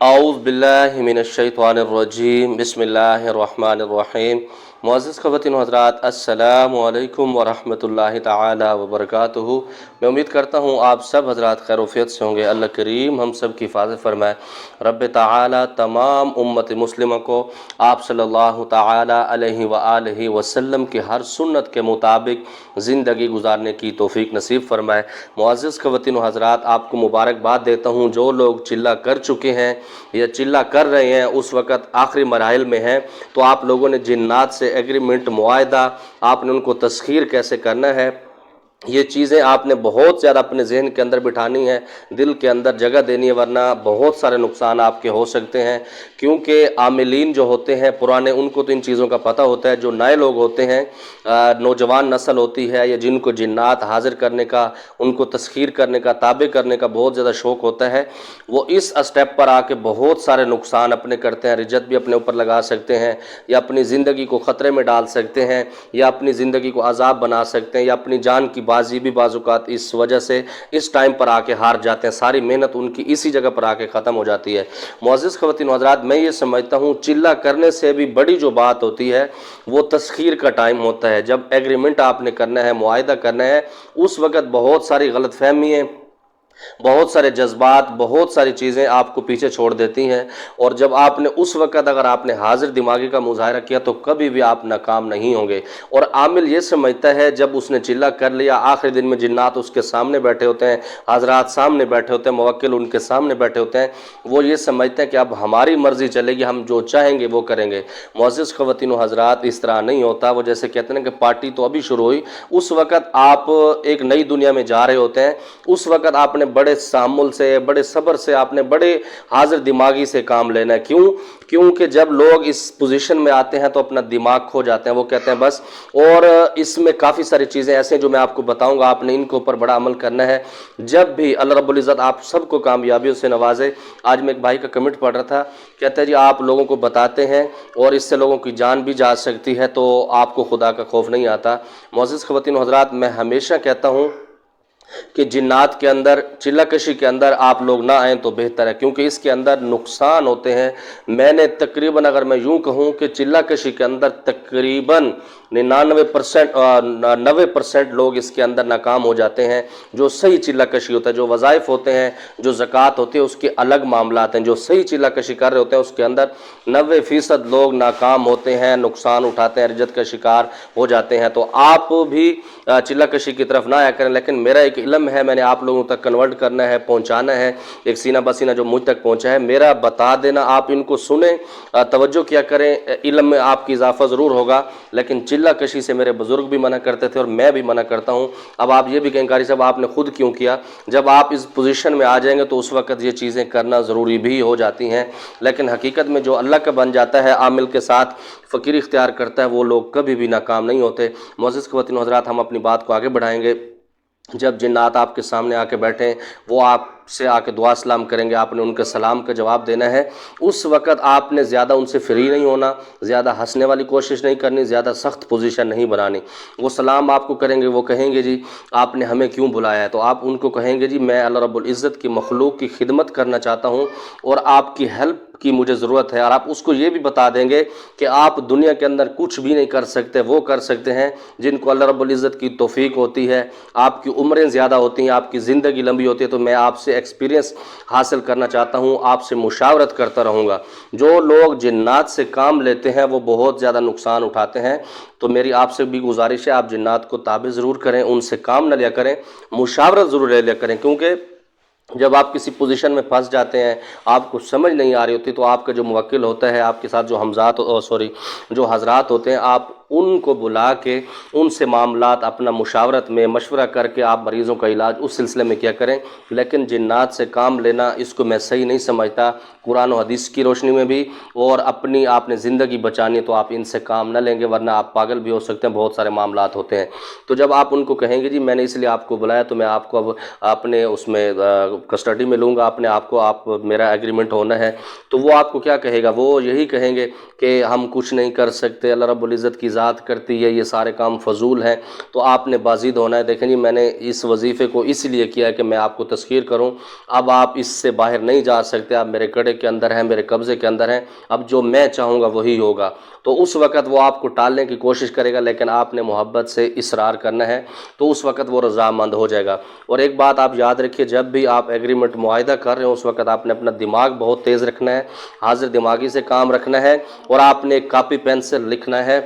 اعوذ باللہ من الشیطان الرجیم بسم اللہ الرحمن الرحیم۔ معزز خواتین و حضرات، السلام علیکم ورحمۃ اللہ تعالی وبرکاتہ۔ میں امید کرتا ہوں آپ سب حضرات خیر و عافیت سے ہوں گے۔ اللہ کریم ہم سب کی حفاظت فرمائے۔ رب تعالی تمام امت مسلمہ کو آپ صلی اللہ تعالی علیہ وآلہ وسلم کی ہر سنت کے مطابق زندگی گزارنے کی توفیق نصیب فرمائے۔ معزز خواتین و حضرات، آپ کو مبارکباد دیتا ہوں۔ جو لوگ چلہ کر چکے ہیں یا چلہ کر رہے ہیں، اس وقت آخری مراحل میں ہیں، تو آپ لوگوں نے جنات سے ایگریمنٹ، معاہدہ، آپ نے ان کو تسخیر کیسے کرنا ہے، یہ چیزیں آپ نے بہت زیادہ اپنے ذہن کے اندر بٹھانی ہے، دل کے اندر جگہ دینی ہے، ورنہ بہت سارے نقصان آپ کے ہو سکتے ہیں۔ کیونکہ عاملین جو ہوتے ہیں پرانے، ان کو تو ان چیزوں کا پتہ ہوتا ہے۔ جو نئے لوگ ہوتے ہیں، نوجوان نسل ہوتی ہے، یا جن کو جنات حاضر کرنے کا، ان کو تسخیر کرنے کا، تابع کرنے کا بہت زیادہ شوق ہوتا ہے، وہ اس اسٹیپ پر آ کے بہت سارے نقصان اپنے کرتے ہیں۔ رجت بھی اپنے اوپر لگا سکتے ہیں، یا اپنی زندگی کو خطرے میں ڈال سکتے ہیں، یا اپنی زندگی کو عذاب بنا سکتے ہیں، یا اپنی جان کی بازی بھی بعض اوقات اس وجہ سے اس ٹائم پر آ کے ہار جاتے ہیں۔ ساری محنت ان کی اسی جگہ پر آ کے ختم ہو جاتی ہے۔ معزز خواتین و حضرات، میں یہ سمجھتا ہوں چلہ کرنے سے بھی بڑی جو بات ہوتی ہے وہ تسخیر کا ٹائم ہوتا ہے۔ جب ایگریمنٹ آپ نے کرنا ہے، معاہدہ کرنا ہے، اس وقت بہت ساری غلط فہمیاں، بہت سارے جذبات، بہت ساری چیزیں آپ کو پیچھے چھوڑ دیتی ہیں، اور جب آپ نے اس وقت اگر آپ نے حاضر دماغی کا مظاہرہ کیا تو کبھی بھی آپ ناکام نہیں ہوں گے۔ اور عامل یہ سمجھتا ہے جب اس نے چلہ کر لیا، آخری دن میں جنات اس کے سامنے بیٹھے ہوتے ہیں، حضرات سامنے بیٹھے ہوتے ہیں، موکل ان کے سامنے بیٹھے ہوتے ہیں، وہ یہ سمجھتے ہیں کہ اب ہماری مرضی چلے گی، ہم جو چاہیں گے وہ کریں گے۔ معزز خواتین و حضرات، اس طرح نہیں ہوتا۔ وہ جیسے کہتے ہیں کہ پارٹی تو ابھی شروع ہوئی، اس وقت آپ ایک نئی دنیا میں جا رہے ہوتے ہیں، اس وقت آپ نے بڑے تحمل سے، بڑے صبر سے، آپ نے بڑے حاضر دماغی سے کام لینا ہے۔ کیونکہ جب لوگ اس پوزیشن میں آتے ہیں تو اپنا دماغ کھو جاتے ہیں، وہ کہتے ہیں بس۔ اور اس میں کافی ساری چیزیں ایسے ہیں جو میں آپ کو بتاؤں گا، آپ نے ان کے اوپر بڑا عمل کرنا ہے۔ جب بھی اللہ رب العزت آپ سب کو کامیابیوں سے نوازے۔ آج میں ایک بھائی کا کمنٹ پڑھ رہا تھا، کہتا ہے جی آپ لوگوں کو بتاتے ہیں اور اس سے لوگوں کی جان بھی جا سکتی ہے، تو آپ کو خدا کا خوف نہیں آتا۔ معزز خواتین و حضرات، میں ہمیشہ کہتا ہوں کہ جنات کے اندر، چلہ کشی کے اندر آپ لوگ نہ آئیں تو بہتر ہے، کیونکہ اس کے اندر نقصان ہوتے ہیں۔ میں نے تقریباً، اگر میں یوں کہوں کہ چلہ کشی کے اندر تقریباً 90% لوگ اس کے اندر ناکام ہو جاتے ہیں۔ جو صحیح چلہ کشی ہوتا ہے، جو وظائف ہوتے ہیں، جو زکوٰۃ ہوتی ہے، اس کے الگ معاملات ہیں۔ جو صحیح چلہ کشی کر رہے ہوتے ہیں اس کے اندر 90% لوگ ناکام ہوتے ہیں، نقصان اٹھاتے ہیں، رجت کا شکار ہو جاتے ہیں۔ تو آپ بھی چلہ کشی کی طرف نہ آیا کریں، لیکن میرا ایک علم ہے، میں نے آپ لوگوں تک کنورٹ کرنا ہے، پہنچانا ہے۔ ایک سینہ بسینہ جو مجھ تک پہنچا ہے، میرا بتا دینا، آپ ان کو سنیں، توجہ کیا کریں، علم میں آپ کی اضافہ ضرور ہوگا۔ لیکن چلہ کشی سے میرے بزرگ بھی منع کرتے تھے اور میں بھی منع کرتا ہوں۔ اب آپ یہ بھی کہیں قاری صاحب آپ نے خود کیوں کیا؟ جب آپ اس پوزیشن میں آ جائیں گے تو اس وقت یہ چیزیں کرنا ضروری بھی ہو جاتی ہیں، لیکن حقیقت میں جو اللہ کا بن جاتا ہے، عامل کے ساتھ فقیر اختیار کرتا ہے، وہ لوگ کبھی بھی ناکام نہیں ہوتے۔ معزز خواتین و حضرات، ہم اپنی بات کو آگے بڑھائیں گے۔ جب جنات آپ کے سامنے آ کے بیٹھیں، وہ آپ سے آ کے دعا سلام کریں گے، آپ نے ان کے سلام کا جواب دینا ہے۔ اس وقت آپ نے زیادہ ان سے فری نہیں ہونا، زیادہ ہنسنے والی کوشش نہیں کرنی، زیادہ سخت پوزیشن نہیں بنانی۔ وہ سلام آپ کو کریں گے، وہ کہیں گے جی آپ نے ہمیں کیوں بلایا ہے، تو آپ ان کو کہیں گے جی میں اللہ رب العزت کی مخلوق کی خدمت کرنا چاہتا ہوں اور آپ کی ہیلپ کی مجھے ضرورت ہے۔ اور آپ اس کو یہ بھی بتا دیں گے کہ آپ دنیا کے اندر کچھ بھی نہیں کر سکتے، وہ کر سکتے ہیں جن کو اللہ رب العزت کی توفیق ہوتی ہے۔ آپ کی عمریں زیادہ ہوتی ہیں، آپ کی زندگی لمبی ہوتی ہے، تو میں آپ سے ایکسپیرینس حاصل کرنا چاہتا ہوں، آپ سے مشاورت کرتا رہوں گا۔ جو لوگ جنات سے کام لیتے ہیں وہ بہت زیادہ نقصان اٹھاتے ہیں، تو میری آپ سے بھی گزارش ہے آپ جنات کو تابع ضرور کریں، ان سے کام نہ لیا کریں، مشاورت ضرور لے لیا کریں۔ کیونکہ جب آپ کسی پوزیشن میں پھنس جاتے ہیں، آپ کو سمجھ نہیں آ رہی ہوتی، تو آپ کا جو موکل ہوتا ہے، آپ کے ساتھ جو حضرات ہوتے ہیں، آپ ان کو بلا کے ان سے معاملات اپنا مشاورت میں مشورہ کر کے آپ مریضوں کا علاج اس سلسلے میں کیا کریں۔ لیکن جنات سے کام لینا، اس کو میں صحیح نہیں سمجھتا، قرآن و حدیث کی روشنی میں بھی، اور اپنی آپ نے زندگی بچانی ہے تو آپ ان سے کام نہ لیں گے، ورنہ آپ پاگل بھی ہو سکتے ہیں، بہت سارے معاملات ہوتے ہیں۔ تو جب آپ ان کو کہیں گے جی میں نے اس لیے آپ کو بلایا، تو میں آپ کو اب اپنے اس میں کسٹڈی میں لوں گا، اپنے آپ کو، آپ میرا ایگریمنٹ ہونا ہے، تو وہ آپ کو کیا کہے گا؟ وہ یہی کہیں گے کہ ہم کچھ نہیں کر سکتے، اللہ رب العزت کی ذات ذات کرتی ہے، یہ سارے کام فضول ہیں، تو آپ نے بازید ہونا ہے۔ دیکھیں جی، میں نے اس وظیفے کو اس لیے کیا ہے کہ میں آپ کو تذکیر کروں، اب آپ اس سے باہر نہیں جا سکتے، آپ میرے کڑے کے اندر ہیں، میرے قبضے کے اندر ہیں، اب جو میں چاہوں گا وہی ہوگا۔ تو اس وقت وہ آپ کو ٹالنے کی کوشش کرے گا، لیکن آپ نے محبت سے اصرار کرنا ہے، تو اس وقت وہ رضامند ہو جائے گا۔ اور ایک بات آپ یاد رکھیے، جب بھی آپ ایگریمنٹ معاہدہ کر رہے ہو اس وقت آپ نے اپنا دماغ بہت تیز رکھنا ہے، حاضر دماغی سے کام رکھنا ہے، اور آپ نے ایک کاپی پین سے لکھنا ہے،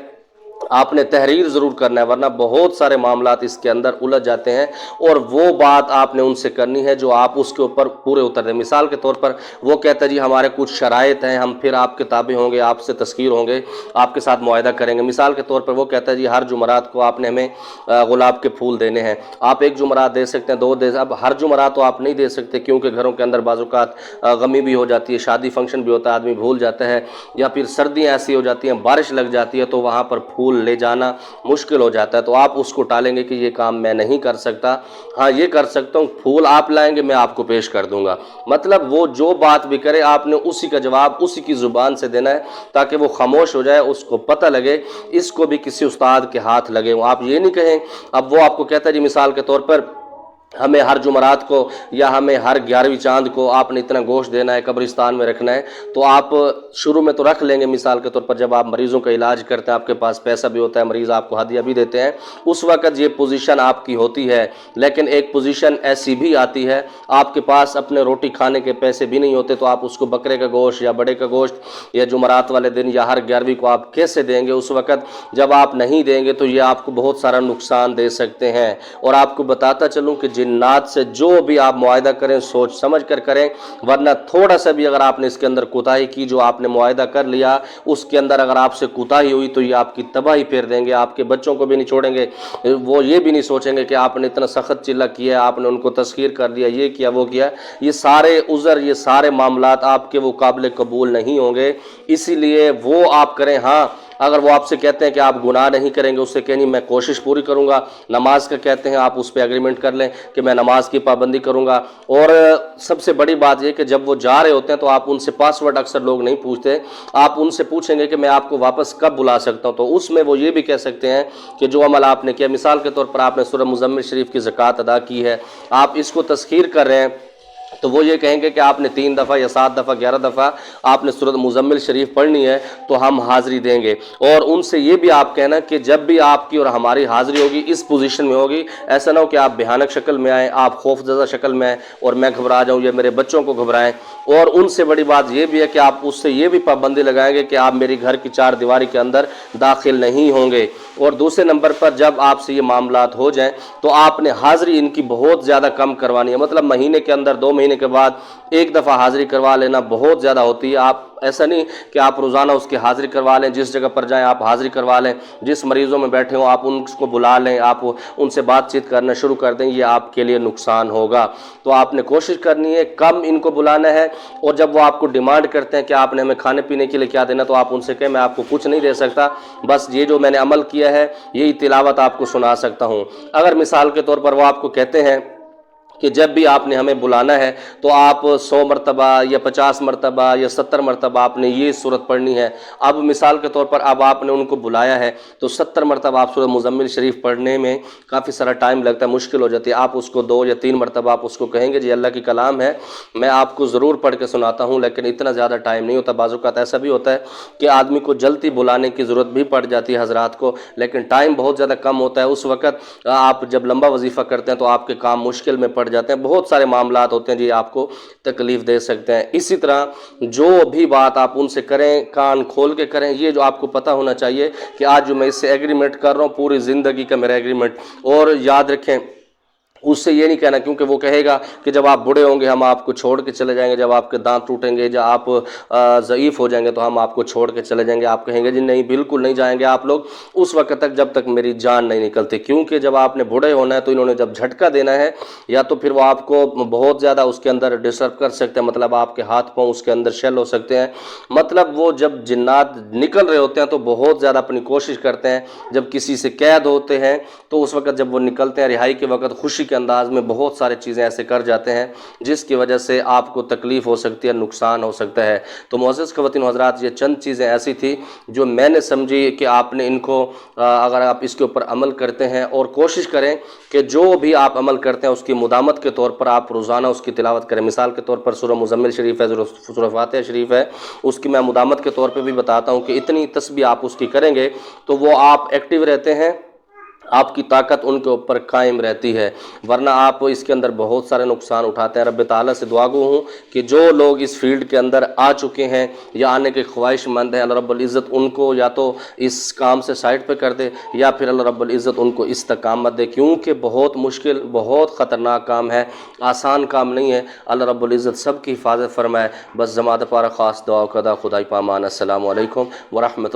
آپ نے تحریر ضرور کرنا ہے، ورنہ بہت سارے معاملات اس کے اندر الجھ جاتے ہیں، اور وہ بات آپ نے ان سے کرنی ہے جو آپ اس کے اوپر پورے اتر دیں۔ مثال کے طور پر وہ کہتا ہے جی ہمارے کچھ شرائط ہیں، ہم پھر آپ کے تابع ہوں گے، آپ سے تذکیر ہوں گے، آپ کے ساتھ معاہدہ کریں گے۔ مثال کے طور پر وہ کہتا ہے جی ہر جمعرات کو آپ نے ہمیں گلاب کے پھول دینے ہیں، آپ ایک جمعرات دے سکتے ہیں، دو دے، اب ہر جمعرات تو آپ نہیں دے سکتے، کیونکہ گھروں کے اندر بعض اوقات غمی بھی ہو جاتی ہے، شادی فنکشن بھی ہوتا ہے، آدمی بھول جاتا ہے، یا پھر سردیاں ایسی ہو جاتی ہیں، بارش لگ جاتی ہے، تو وہاں پر پھول لے جانا مشکل ہو جاتا ہے، تو آپ اس کو ٹالیں گے کہ یہ کام میں نہیں کر سکتا، ہاں یہ کر سکتا ہوں، پھول آپ لائیں گے میں آپ کو پیش کر دوں گا۔ مطلب وہ جو بات بھی کرے آپ نے اسی کا جواب اسی کی زبان سے دینا ہے، تاکہ وہ خاموش ہو جائے، اس کو پتہ لگے اس کو بھی کسی استاد کے ہاتھ لگے ہوں۔ آپ یہ نہیں کہیں، اب وہ آپ کو کہتا ہے جی مثال کے طور پر ہمیں ہر جمعرات کو یا ہمیں ہر 11ویں چاند کو آپ نے اتنا گوشت دینا ہے، قبرستان میں رکھنا ہے، تو آپ شروع میں تو رکھ لیں گے۔ مثال کے طور پر جب آپ مریضوں کا علاج کرتے ہیں، آپ کے پاس پیسہ بھی ہوتا ہے، مریض آپ کو ہدیہ بھی دیتے ہیں، اس وقت یہ پوزیشن آپ کی ہوتی ہے، لیکن ایک پوزیشن ایسی بھی آتی ہے آپ کے پاس اپنے روٹی کھانے کے پیسے بھی نہیں ہوتے، تو آپ اس کو بکرے کا گوشت یا بڑے کا گوشت یا جمعرات والے دن یا ہر 11ویں کو آپ کیسے دیں گے؟ اس وقت جب آپ نہیں دیں گے تو یہ آپ کو بہت سارا نقصان دے سکتے ہیں۔ اور آپ کو بتاتا چلوں کہ جنات سے جو بھی آپ معاہدہ کریں سوچ سمجھ کر کریں، ورنہ تھوڑا سا بھی اگر آپ نے اس کے اندر کوتاہی کی، جو آپ نے معاہدہ کر لیا اس کے اندر اگر آپ سے کوتاہی ہوئی تو یہ آپ کی تباہی پھیر دیں گے، آپ کے بچوں کو بھی نہیں چھوڑیں گے، وہ یہ بھی نہیں سوچیں گے کہ آپ نے اتنا سخت چلہ کیا، آپ نے ان کو تسخیر کر دیا، یہ کیا وہ کیا، یہ سارے عذر، یہ سارے معاملات آپ کے وہ قابل قبول نہیں ہوں گے۔ اسی لیے وہ آپ کریں، ہاں اگر وہ آپ سے کہتے ہیں کہ آپ گناہ نہیں کریں گے، اس سے کہیں میں کوشش پوری کروں گا، نماز کا کہتے ہیں آپ اس پہ ایگریمنٹ کر لیں کہ میں نماز کی پابندی کروں گا۔ اور سب سے بڑی بات یہ کہ جب وہ جا رہے ہوتے ہیں تو آپ ان سے پاسورڈ اکثر لوگ نہیں پوچھتے، آپ ان سے پوچھیں گے کہ میں آپ کو واپس کب بلا سکتا ہوں، تو اس میں وہ یہ بھی کہہ سکتے ہیں کہ جو عمل آپ نے کیا، مثال کے طور پر آپ نے سورہ مزمل شریف کی زکوٰۃ ادا کی ہے، آپ اس کو تسخیر کر رہے ہیں، تو وہ یہ کہیں گے کہ آپ نے 3 دفعہ یا 7 دفعہ 11 دفعہ آپ نے سورۃ مزمل شریف پڑھنی ہے تو ہم حاضری دیں گے۔ اور ان سے یہ بھی آپ کہنا کہ جب بھی آپ کی اور ہماری حاضری ہوگی اس پوزیشن میں ہوگی، ایسا نہ ہو کہ آپ بھیانک شکل میں آئیں، آپ خوف زدہ شکل میں آئیں اور میں گھبرا جاؤں یا میرے بچوں کو گھبرائیں۔ اور ان سے بڑی بات یہ بھی ہے کہ آپ اس سے یہ بھی پابندی لگائیں گے کہ آپ میری گھر کی 4 دیواری کے اندر داخل نہیں ہوں گے۔ اور دوسرے نمبر پر جب آپ سے یہ معاملات ہو جائیں تو آپ نے حاضری ان کی بہت زیادہ کم کروانی ہے، مطلب مہینے کے اندر 2 مہینے کے بعد ایک دفعہ حاضری کروا لینا بہت زیادہ ہوتی ہے۔ آپ ایسا نہیں کہ آپ روزانہ اس کی حاضری کروا لیں، جس جگہ پر جائیں آپ حاضری کروا لیں، جس مریضوں میں بیٹھے ہوں آپ ان کو بلا لیں، آپ ان سے بات چیت کرنا شروع کر دیں، یہ آپ کے لیے نقصان ہوگا۔ تو آپ نے کوشش کرنی ہے کم ان کو بلانا ہے، اور جب وہ آپ کو ڈیمانڈ کرتے ہیں کہ آپ نے ہمیں کھانے پینے کے لیے کیا دینا، تو آپ ان سے کہیں میں آپ کو کچھ نہیں دے سکتا، بس یہ جو میں نے عمل کیا ہے یہی تلاوت آپ کو سنا سکتا ہوں۔ اگر مثال کے طور پر وہ آپ کو کہتے ہیں کہ جب بھی آپ نے ہمیں بلانا ہے تو آپ 100 مرتبہ یا 50 مرتبہ یا 70 مرتبہ آپ نے یہ صورت پڑھنی ہے، اب مثال کے طور پر اب آپ نے ان کو بلایا ہے تو 70 مرتبہ آپ سورہ مزمل شریف پڑھنے میں کافی سارا ٹائم لگتا ہے، مشکل ہو جاتی ہے، آپ اس کو 2 یا 3 مرتبہ آپ اس کو کہیں گے جی اللہ کی کلام ہے میں آپ کو ضرور پڑھ کے سناتا ہوں، لیکن اتنا زیادہ ٹائم نہیں ہوتا۔ بعض اوقات ایسا بھی ہوتا ہے کہ آدمی کو جلدی بلانے کی ضرورت بھی پڑ جاتی ہے حضرات کو، لیکن ٹائم بہت زیادہ کم ہوتا ہے، اس وقت آپ جب لمبا وظیفہ کرتے ہیں تو آپ کے کام مشکل میں پڑ جاتے ہیں، بہت سارے معاملات ہوتے ہیں جی آپ کو تکلیف دے سکتے ہیں۔ اسی طرح جو بھی بات آپ ان سے کریں کان کھول کے کریں، یہ جو آپ کو پتہ ہونا چاہیے کہ آج جو میں اس سے ایگریمنٹ کر رہا ہوں پوری زندگی کا میرا ایگریمنٹ، اور یاد رکھیں اس سے یہ نہیں کہنا، کیونکہ وہ کہے گا کہ جب آپ بوڑھے ہوں گے ہم آپ کو چھوڑ کے چلے جائیں گے، جب آپ کے دانت ٹوٹیں گے، جب آپ ضعیف ہو جائیں گے تو ہم آپ کو چھوڑ کے چلے جائیں گے، آپ کہیں گے جی نہیں بالکل نہیں جائیں گے آپ لوگ اس وقت تک جب تک میری جان نہیں نکلتی، کیونکہ جب آپ نے بوڑھے ہونا ہے تو انہوں نے جب جھٹکا دینا ہے یا تو پھر وہ آپ کو بہت زیادہ اس کے اندر ڈسٹرب کر سکتے ہیں، مطلب آپ کے ہاتھ پاؤں اس کے اندر شل ہو سکتے ہیں، مطلب وہ جب جنات نکل رہے ہوتے ہیں تو بہت زیادہ اپنی کوشش کرتے ہیں، جب کسی سے قید ہوتے ہیں تو اس وقت جب وہ نکلتے ہیں رہائی کے وقت خوشی کے کے انداز میں بہت سارے چیزیں ایسے کر جاتے ہیں جس کی وجہ سے آپ کو تکلیف ہو سکتی ہے، نقصان ہو سکتا ہے۔ تو معزز خواتین و حضرات، یہ چند چیزیں ایسی تھی جو میں نے سمجھی کہ آپ نے ان کو اگر آپ اس کے اوپر عمل کرتے ہیں اور کوشش کریں کہ جو بھی آپ عمل کرتے ہیں اس کی مداومت کے طور پر آپ روزانہ اس کی تلاوت کریں۔ مثال کے طور پر سورہ مزمل شریف ہے، سورہ فاتحہ شریف ہے، اس کی میں مداومت کے طور پہ بھی بتاتا ہوں کہ اتنی تسبیح آپ اس کی کریں گے تو وہ آپ ایکٹیو رہتے ہیں، آپ کی طاقت ان کے اوپر قائم رہتی ہے، ورنہ آپ اس کے اندر بہت سارے نقصان اٹھاتے ہیں۔ رب تعالیٰ سے دعا گو ہوں کہ جو لوگ اس فیلڈ کے اندر آ چکے ہیں یا آنے کے خواہش مند ہیں، اللہ رب العزت ان کو یا تو اس کام سے سائڈ پہ کر دے یا پھر اللہ رب العزت ان کو استقامت دے، کیونکہ بہت مشکل، بہت خطرناک کام ہے، آسان کام نہیں ہے۔ اللہ رب العزت سب کی حفاظت فرمائے۔ بس جماعت پارا خاص دعا کدا خدائی پامان۔ السلام علیکم ورحمۃ